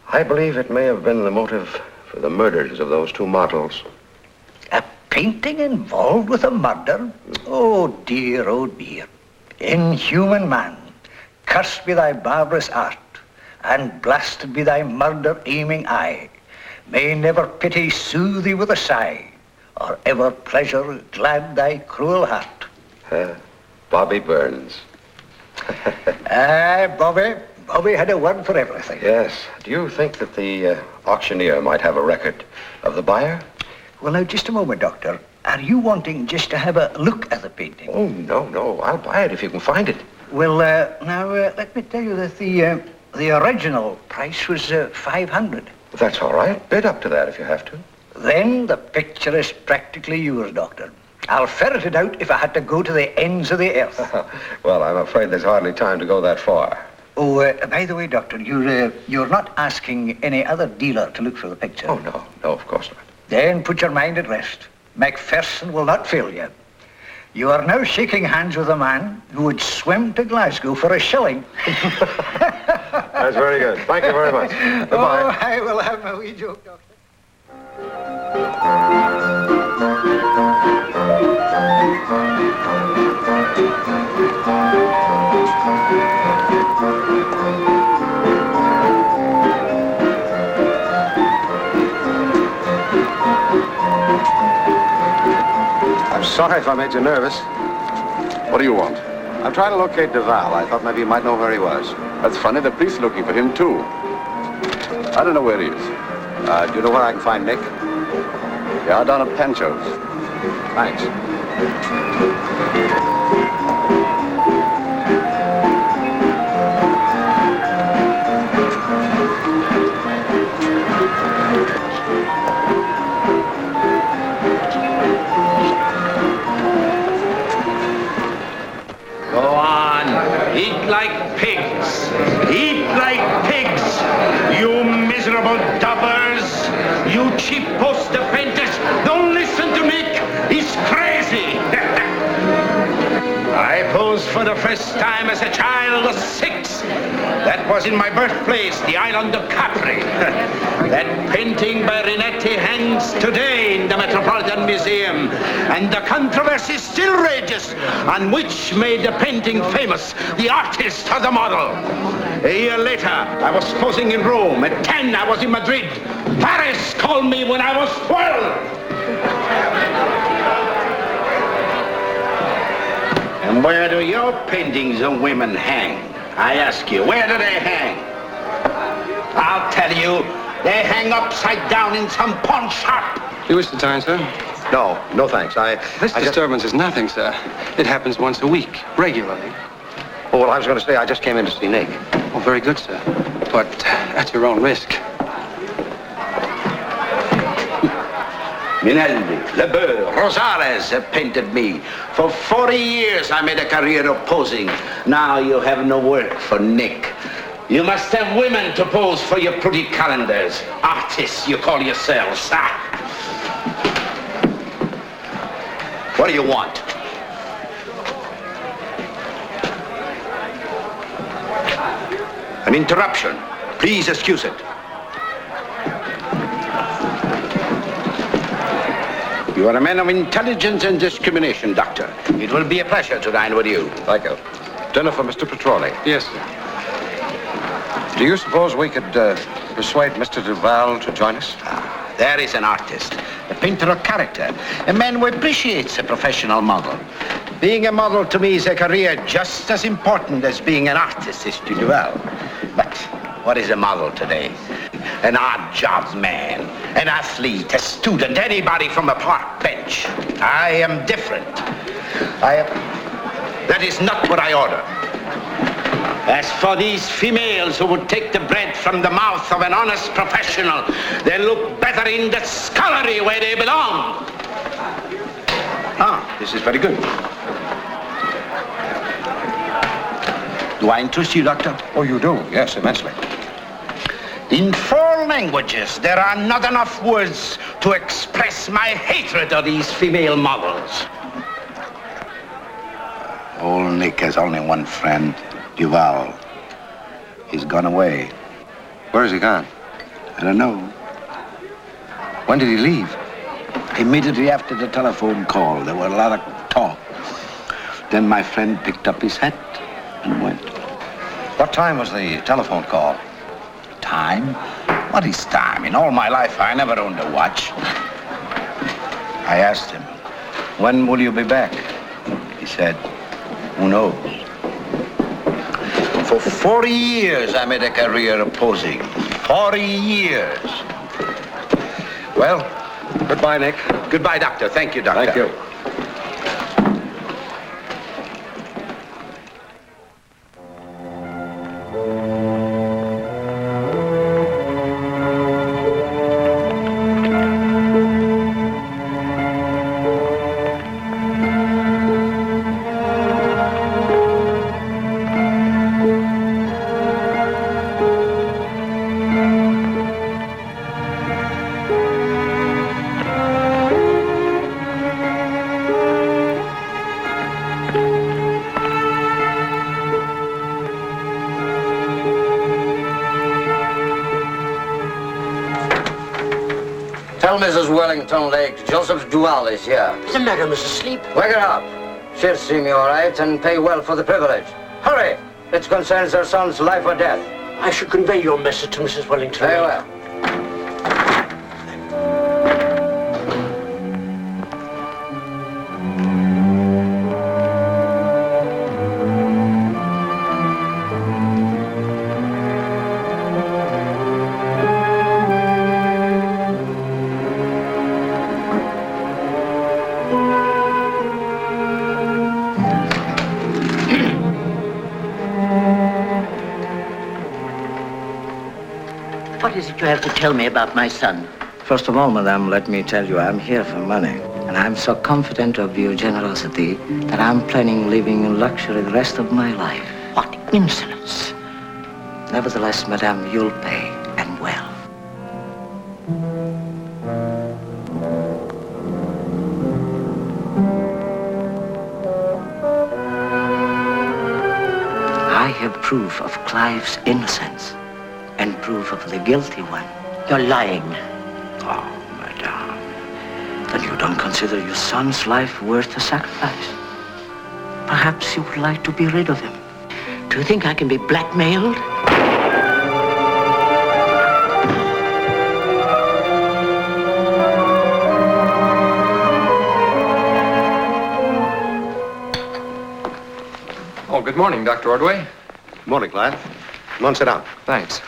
I believe it may have been the motive for the murders of those 2 models. A painting involved with a murder? Oh, dear, oh, dear. Inhuman man, cursed be thy barbarous art, and blasted be thy murder-aiming eye. May never pity soothe thee with a sigh, or ever pleasure glad thy cruel heart. Bobby Burns. Aye, Bobby had a word for everything. Yes. Do you think that the auctioneer might have a record of the buyer? Well, now, just a moment, Doctor. Are you wanting just to have a look at the painting? Oh, no. I'll buy it if you can find it. Well, now, let me tell you that the original price was $500. That's all right. Bid up to that if you have to. Then the picture is practically yours, Doctor. I'll ferret it out if I had to go to the ends of the earth. Well, I'm afraid there's hardly time to go that far. Oh, by the way, Doctor, you're not asking any other dealer to look for the picture? Oh, no, of course not. Then put your mind at rest. McPherson will not fail you. You are now shaking hands with a man who would swim to Glasgow for a shilling. That's very good. Thank you very much. Goodbye. Oh, I will have my wee joke, Doctor. I'm sorry if I made you nervous. What do you want? I'm trying to locate Duval. I thought maybe you might know where he was. That's funny. The police are looking for him, too. I don't know where he is. Do you know where I can find Nick? Yeah, down at Pancho's. Thanks. Go on. Eat like pigs. Eat like pigs. You miserable dubbers. You cheap poster painters. Don't listen to Nick. He's crazy. I posed for the first time as a child of 6. That was in my birthplace, the island of Capri. That painting by Rinetti hangs today in the Metropolitan Museum. And the controversy still rages on which made the painting famous, the artist or the model. A year later, I was posing in Rome. At 10, I was in Madrid. Paris called me when I was 12. And where do your paintings of women hang? I ask you, where do they hang? I'll tell you, they hang upside down in some pawn shop. You wish to dine, sir? No thanks. This disturbance is nothing, sir. It happens once a week, regularly. Oh, well, I was going to say, I just came in to see Nick. Oh, very good, sir. But at your own risk. Minelli, Lebeur, Rosales have painted me. For 40 years I made a career of posing. Now you have no work for Nick. You must have women to pose for your pretty calendars. Artists, you call yourselves. Ah. What do you want? An interruption. Please excuse it. You are a man of intelligence and discrimination, Doctor. It will be a pleasure to dine with you. Thank you. Dinner for Mr. Petroli. Yes, sir. Do you suppose we could persuade Mr. Duval to join us? There is an artist, a painter of character, a man who appreciates a professional model. Being a model to me is a career just as important as being an artist is to Duval. But what is a model today? An odd job man, an athlete, a student, anybody from a park bench. I am different. That is not what I order. As for these females who would take the bread from the mouth of an honest professional, they look better in the scullery where they belong. Ah, this is very good. Do I interest you, Doctor? Oh, you do? Yes, immensely. In 4 languages, there are not enough words to express my hatred of these female models. Old Nick has only one friend, Duval. He's gone away. Where has he gone? I don't know. When did he leave? Immediately after the telephone call, there were a lot of talk. Then my friend picked up his hat and went. What time was the telephone call? Time? What is time? In all my life, I never owned a watch. I asked him, when will you be back? He said, who knows? For 40 years, I made a career of posing. 40 years. Well, goodbye, Nick. Goodbye, Doctor. Thank you, Doctor. Thank you. Tell Mrs. Wellington Lake Joseph Duval is here. The madam is asleep. Wake her up. She'll see me all right and pay well for the privilege. Hurry! It concerns her son's life or death. I should convey your message to Mrs. Wellington. Very well. What is it you have to tell me about my son? First of all, madame, let me tell you, I'm here for money. And I'm so confident of your generosity that I'm planning living in luxury the rest of my life. What insolence. Nevertheless, madame, you'll pay, and well. I have proof of Clive's innocence and proof of the guilty one. You're lying. Oh, madame. Then you don't consider your son's life worth a sacrifice. Perhaps you would like to be rid of him. Do you think I can be blackmailed? Oh, good morning, Dr. Ordway. Good morning, Clive. Come on, sit down. Thanks.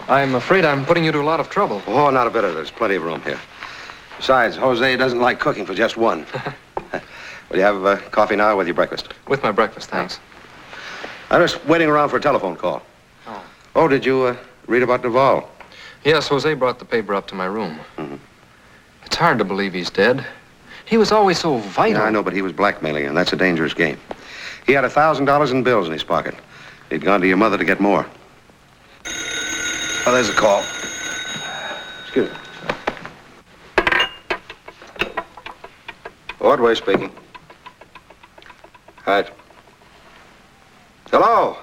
I'm afraid I'm putting you to a lot of trouble. Oh, not a bit of it. There's plenty of room here. Besides, Jose doesn't like cooking for just one. Will you have coffee now with your breakfast? With my breakfast, thanks. I'm just waiting around for a telephone call. Oh, did you read about Duval? Yes, Jose brought the paper up to my room. Mm-hmm. It's hard to believe he's dead. He was always so vital. Yeah, I know, but he was blackmailing, and that's a dangerous game. He had $1,000 in bills in his pocket. He'd gone to your mother to get more. Oh, there's a call. Excuse me. Ordway speaking. Right. Hello.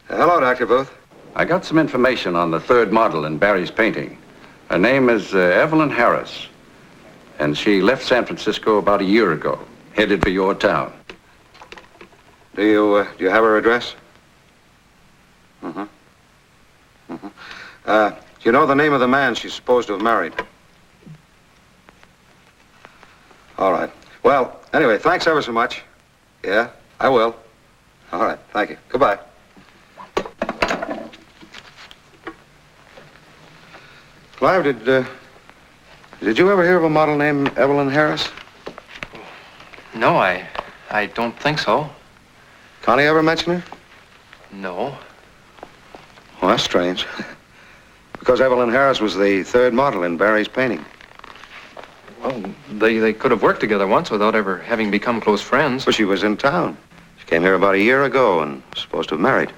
Hello, Dr. Booth. I got some information on the third model in Barry's painting. Her name is Evelyn Harris, and she left San Francisco about a year ago, headed for your town. Do you have her address? Mm-hmm. Mm-hmm. Do you know the name of the man she's supposed to have married? All right. Well, anyway, thanks ever so much. Yeah, I will. All right, thank you. Goodbye. Clive, did you ever hear of a model named Evelyn Harris? No, I don't think so. Connie ever mention her? No. Well, that's strange. Because Evelyn Harris was the third model in Barry's painting. Well, they could have worked together once without ever having become close friends. But she was in town. She came here about a year ago and was supposed to have married.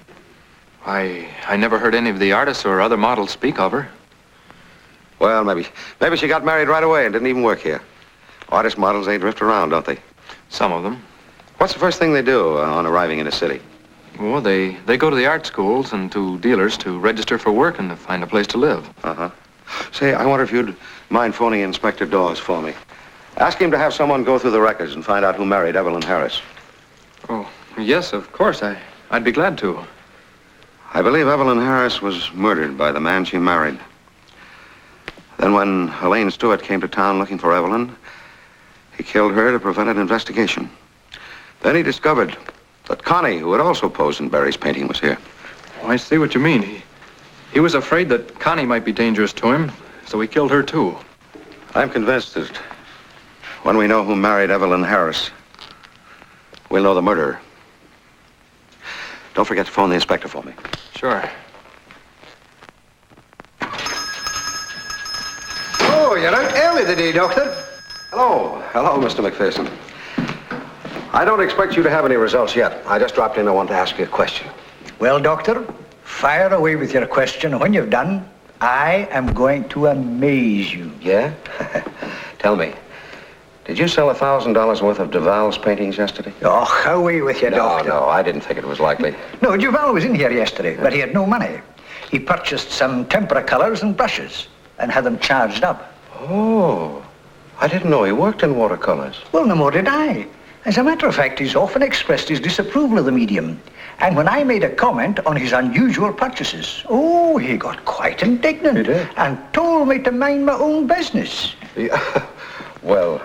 I never heard any of the artists or other models speak of her. Well, maybe she got married right away and didn't even work here. Artist models, they drift around, don't they? Some of them. What's the first thing they do on arriving in a city? Well, they go to the art schools and to dealers to register for work and to find a place to live. Uh-huh. Say, I wonder if you'd mind phoning Inspector Dawes for me. Ask him to have someone go through the records and find out who married Evelyn Harris. Oh, yes, of course. I'd be glad to. I believe Evelyn Harris was murdered by the man she married. Then when Elaine Stewart came to town looking for Evelyn, he killed her to prevent an investigation. Then he discovered that Connie, who had also posed in Barry's painting, was here. Oh, I see what you mean. He was afraid that Connie might be dangerous to him, so he killed her too. I'm convinced that when we know who married Evelyn Harris, we'll know the murderer. Don't forget to phone the inspector for me. Sure. Oh, you're out early today, Doctor. Hello, Mr. McPherson. I don't expect you to have any results yet. I just dropped in. I want to ask you a question. Well, Doctor, fire away with your question. When you've done, I am going to amaze you. Yeah? Tell me, did you sell $1,000 worth of Duval's paintings yesterday? Oh, away with you, Doctor. No, I didn't think it was likely. No, Duval was in here yesterday, but he had no money. He purchased some tempera colors and brushes and had them charged up. Oh, I didn't know he worked in watercolors. Well, no more did I. As a matter of fact, he's often expressed his disapproval of the medium. And when I made a comment on his unusual purchases, oh, he got quite indignant. He did? And told me to mind my own business. Yeah. Well,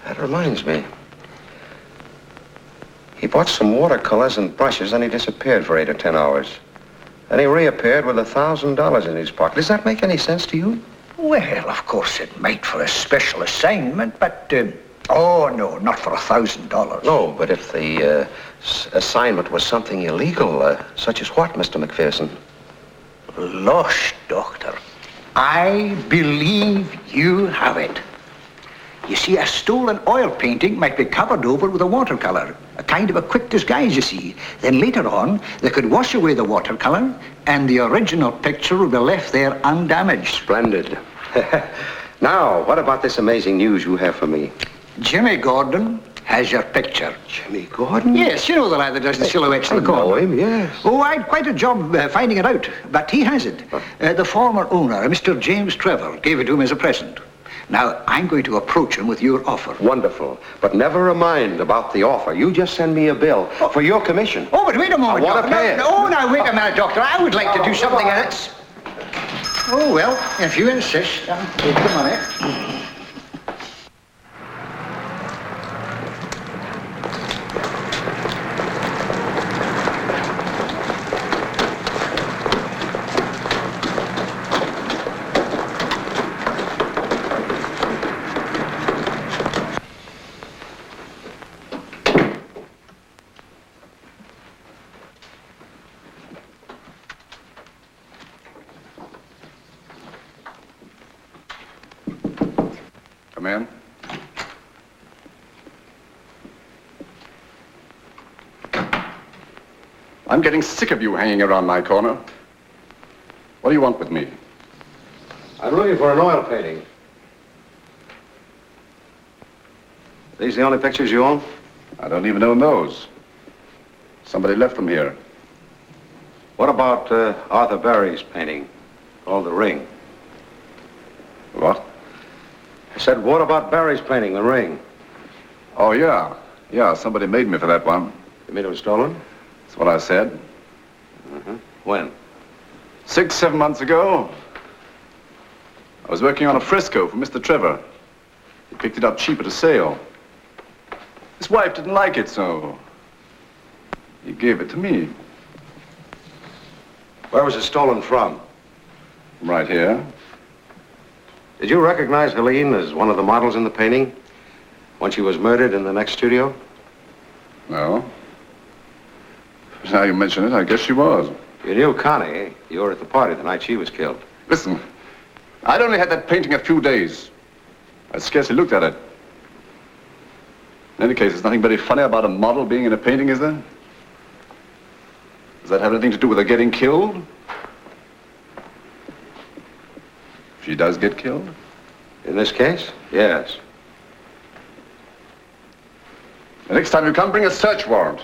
that reminds me. He bought some watercolors and brushes, and he disappeared for 8 or 10 hours. Then he reappeared with $1,000 in his pocket. Does that make any sense to you? Well, of course it might for a special assignment, but, oh, no, not for $1,000. No, but if the assignment was something illegal, such as what, Mr. McPherson? Losh, Doctor. I believe you have it. You see, a stolen oil painting might be covered over with a watercolor, a kind of a quick disguise, you see. Then later on, they could wash away the watercolor, and the original picture would be left there undamaged. Splendid. Now, what about this amazing news you have for me? Jimmy Gordon has your picture. Jimmy Gordon? Yes, you know the lad that does the silhouettes in the corner. I know him, yes. Oh, I had quite a job finding it out, but he has it. The former owner, Mr. James Trevor, gave it to him as a present. Now, I'm going to approach him with your offer. Wonderful. But never mind about the offer. You just send me a bill for your commission. Oh, but wait a moment, I want to pay it. Oh, now, wait a minute, Doctor. I would like to do something else. Oh, well, if you insist, I'll take the money. in. I'm getting sick of you hanging around my corner. What do you want with me? I'm looking for an oil painting. These the only pictures you own? I don't even own those. Somebody left them here. What about Arthur Barry's painting called The Ring? What? I said, what about Barry's painting, The Ring? Oh, yeah. Yeah, somebody made me for that one. You mean it was stolen? That's what I said. When? 6, 7 months ago. I was working on a fresco for Mr. Trevor. He picked it up cheap at a sale. His wife didn't like it, so he gave it to me. Where was it stolen from? Right here. Did you recognize Helene as one of the models in the painting when she was murdered in the next studio? No. Now you mention it, I guess she was. You knew Connie. You were at the party the night she was killed. Listen, I'd only had that painting a few days. I scarcely looked at it. In any case, there's nothing very funny about a model being in a painting, is there? Does that have anything to do with her getting killed? If she does get killed? In this case, yes. The next time you come, bring a search warrant.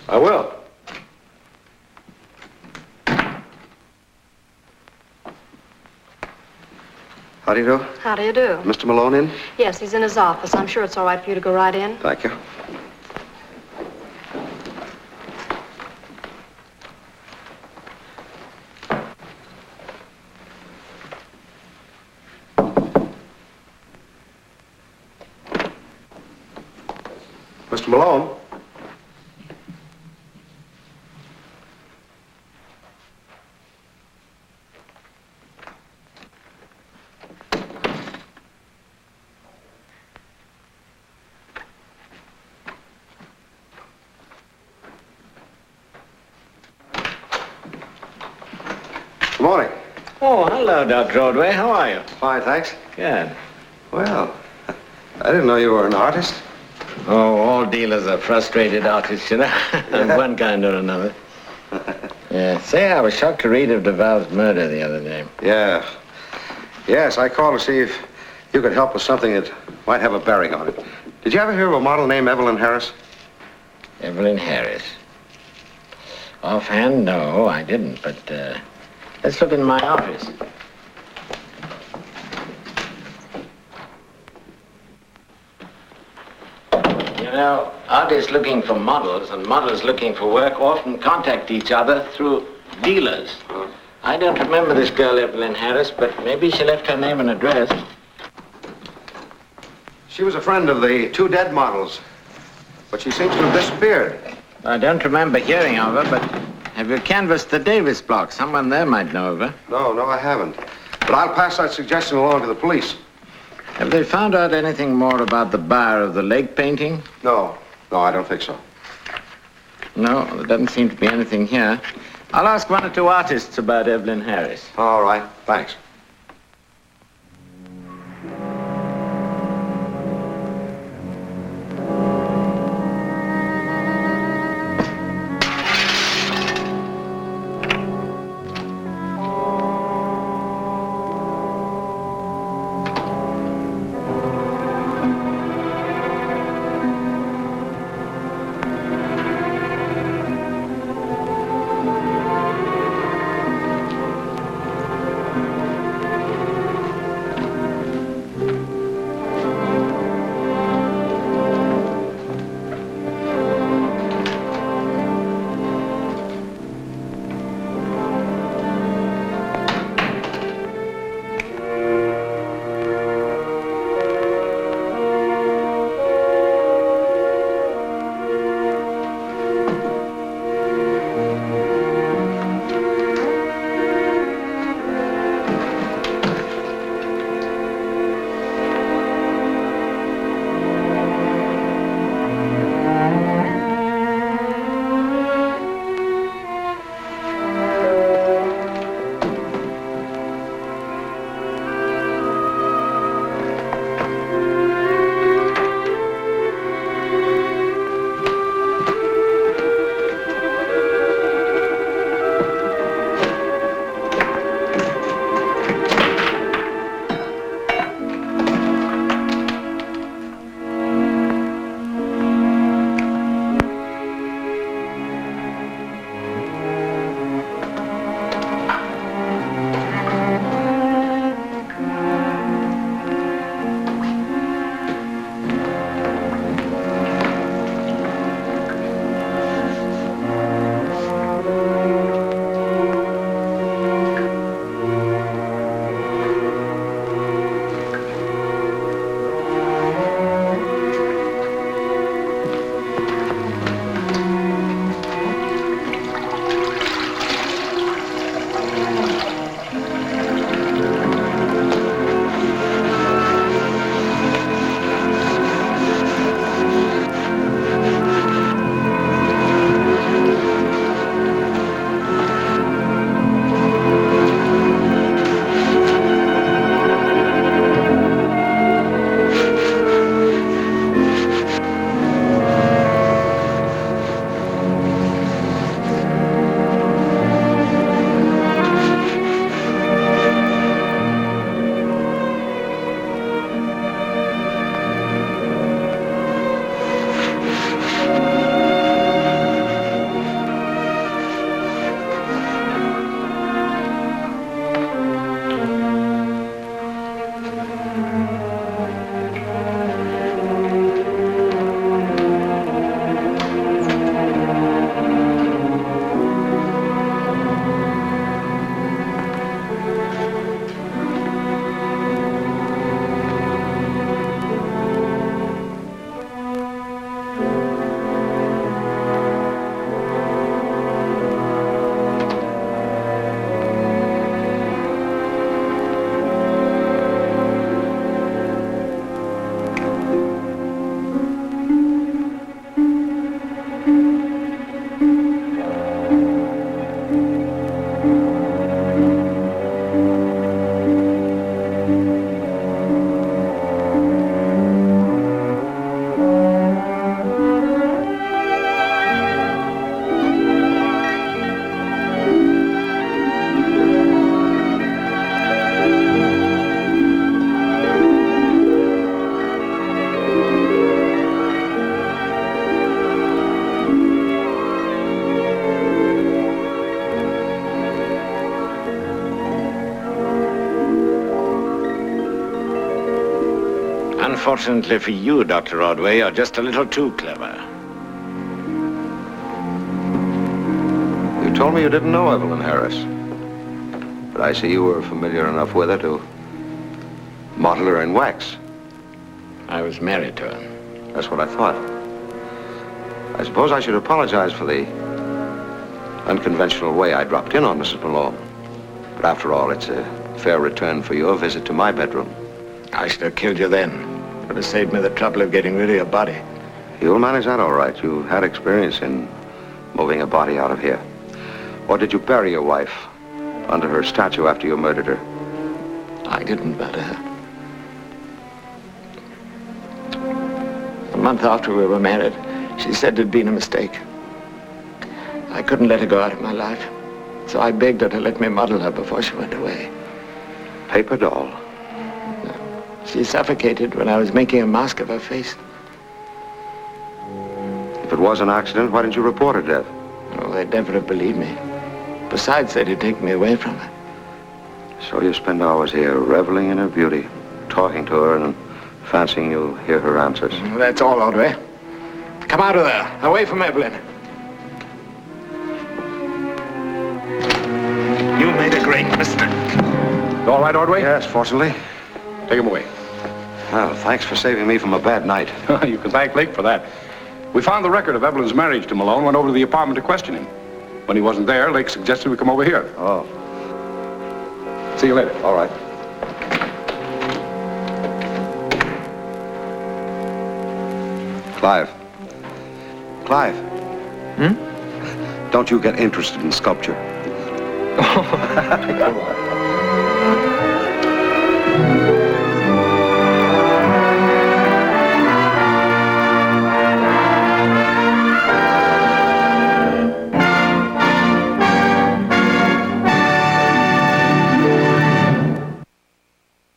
I will. How do you do? How do you do? Mr. Malone in? Yes, he's in his office. I'm sure it's all right for you to go right in. Thank you. Mr. Malone? Good morning. Oh, hello, Dr. Ordway. How are you? Fine, thanks. Good. Well, I didn't know you were an artist. Oh, all dealers are frustrated artists, you know, of one kind or another. Yeah. Say, I was shocked to read of DeVal's murder the other day. Yeah. Yes, I called to see if you could help with something that might have a bearing on it. Did you ever hear of a model named Evelyn Harris? Evelyn Harris. Offhand, no, I didn't, but let's look in my office. You know, artists looking for models and models looking for work often contact each other through dealers. I don't remember this girl, Evelyn Harris, but maybe she left her name and address. She was a friend of the two dead models, but she seems to have disappeared. I don't remember hearing of her, but have you canvassed the Davis block? Someone there might know of her. No, I haven't. But I'll pass that suggestion along to the police. Have they found out anything more about the buyer of the lake painting? No, I don't think so. No, there doesn't seem to be anything here. I'll ask one or two artists about Evelyn Harris. All right, thanks. unfortunately for you, Dr. Ordway, you're just a little too clever. You told me you didn't know Evelyn Harris. But I see you were familiar enough with her to model her in wax. I was married to her. That's what I thought. I suppose I should apologize for the unconventional way I dropped in on Mrs. Malone. But after all, it's a fair return for your visit to my bedroom. I should have killed you then. Would have saved me the trouble of getting rid of your body. You'll manage that all right. You had experience in moving a body out of here. Or did you bury your wife under her statue after you murdered her? I didn't murder her. A month after we were married, she said it'd been a mistake. I couldn't let her go out of my life, so I begged her to let me model her before she went away. Paper doll? No. She suffocated when I was making a mask of her face. If it was an accident, why didn't you report her death? Oh, they'd never have believed me. Besides, they'd have taken me away from her. So you spend hours here reveling in her beauty, talking to her and fancying you'll hear her answers. That's all, Ordway. Come out of there, away from Evelyn. You made a great mistake. You all right, Ordway? Yes, fortunately. Take him away. Well, thanks for saving me from a bad night. You can thank Lake for that. We found the record of Evelyn's marriage to Malone, went over to the apartment to question him. When he wasn't there, Lake suggested we come over here. Oh. See you later. All right. Clive. Clive. Hmm? Don't you get interested in sculpture. Come on.